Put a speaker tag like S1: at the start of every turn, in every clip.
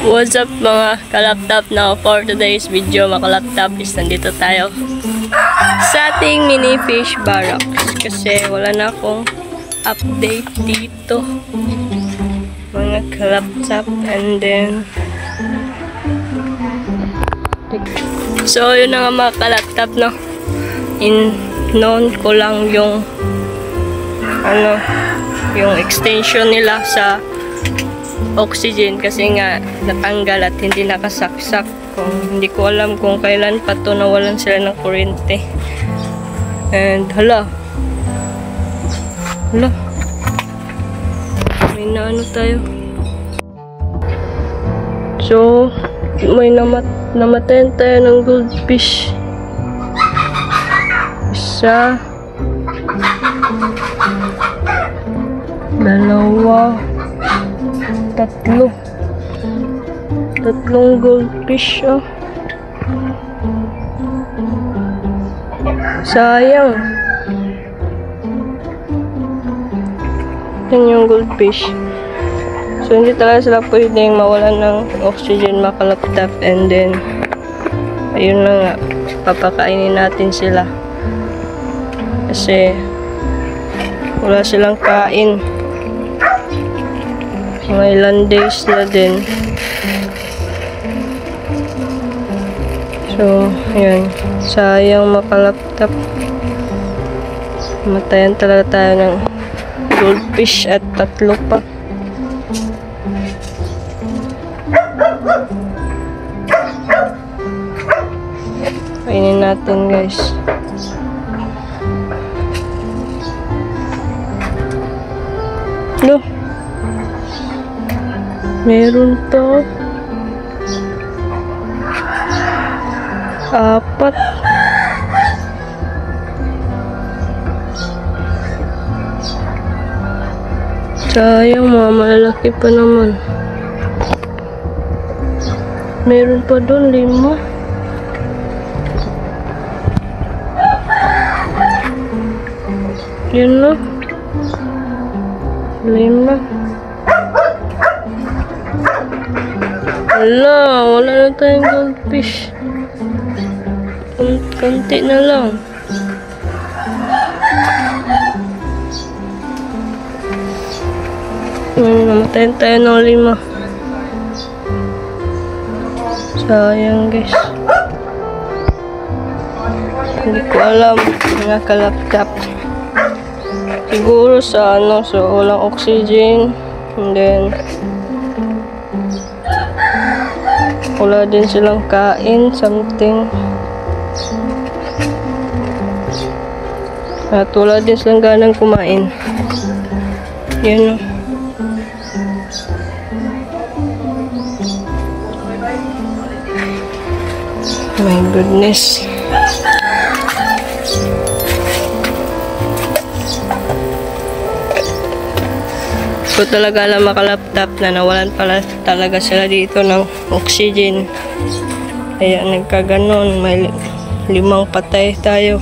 S1: What's up mga kalaptop na for today's video mga kalaptop is nandito tayo sa ating mini fish barracks kasi wala na akong update dito mga kalaptop. And then so yun na nga mga kalaptop, no, known ko lang yung yung extension nila sa oxygen kasi nga natanggal at hindi nakasaksak. Hindi ko alam kung kailan pa to nawalan sila ng kuryente. And hala may naano tayo. So may namatayan tayo ng goldfish. Isa, dalawa, tatlong goldfish. Sayang. Yan yung goldfish. So hindi talaga sila pwedeng mawalan ng oxygen mga kalaptop. And then ayun na nga, papakainin natin sila kasi wala silang kain. Mga ilang days na din. So, ayan. Sayang makalaptop. Matayan talaga tayo ng goldfish at tatlo pa. Kainin natin, guys. No. Meron to 4. Sayang, mga malalaki pa naman. Meron pa doon 5. Yun na 5. Wala na tayong goldfish. Konti na lang. Namatayin tayo ng 5. Sayang, guys. Hindi ko alam mga kalaptop. Siguro sa so walang oxygen. And then wala din silang kain, something. At wala din silang ganang kumain. Yan. My goodness. So talaga lang makalaptop na nawalan pala talaga sila dito ng oxygen. Kaya nagkaganon, may 5 patay tayo.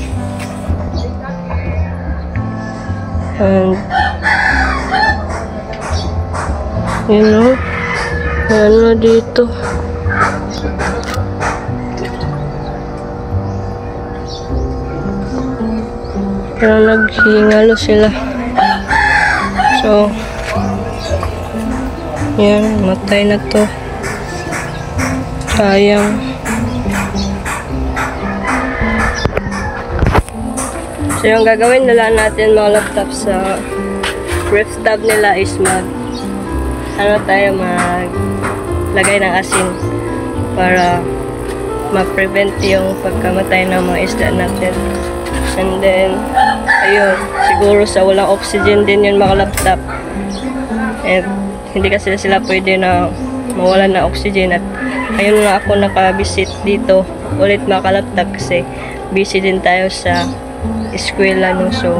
S1: And you know, ano dito. Parang naghihingalo sila. So yan, matay na to. Sayang. So yung gagawin nila natin mga laptop sa ref tab nila is maglagay ng asin para ma-prevent yung pagkamatay ng mga isda natin. And then ayun, siguro sa walang oxygen din yun mga laptop. And hindi kasi sila pwede na mawalan ng oxygen. At ayun nga ako nakabisit dito ulit mga kalaptop kasi busy din tayo sa eskwela, no. So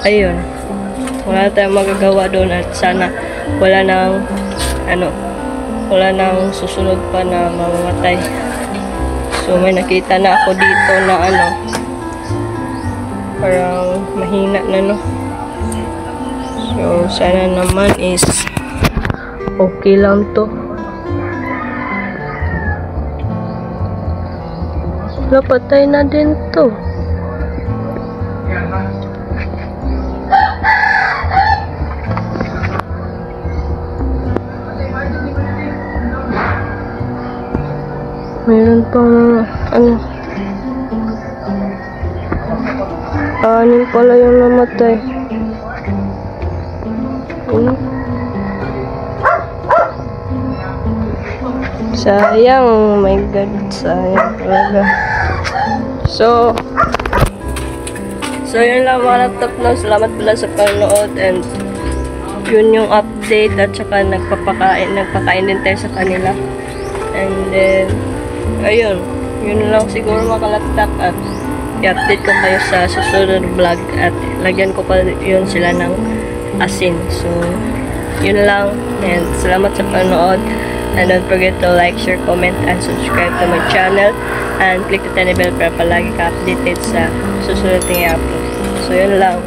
S1: ayun, wala tayong magagawa doon at sana wala nang susunod pa na mamamatay. So may nakita na ako dito na parang mahina na, no. So sana naman is okay lang to. Napatay na din to. Mayroon pang ano. Anim pala yung namatay. Sayang, oh my god, sayang talaga. So yun lang mga laptop na. Salamat pala sa panonood and yun yung update at saka nagpakain din tayo sa kanila. And then ayun, yun lang siguro mga laptop at i-update ko kayo sa susunod vlog at lagyan ko pa yun sila ng asin. So yun lang and salamat sa panonood. And don't forget to like, share, comment, and subscribe to my channel. And click the tiny bell para palagi ka updated sa susunod na i-upload. So, yun lang.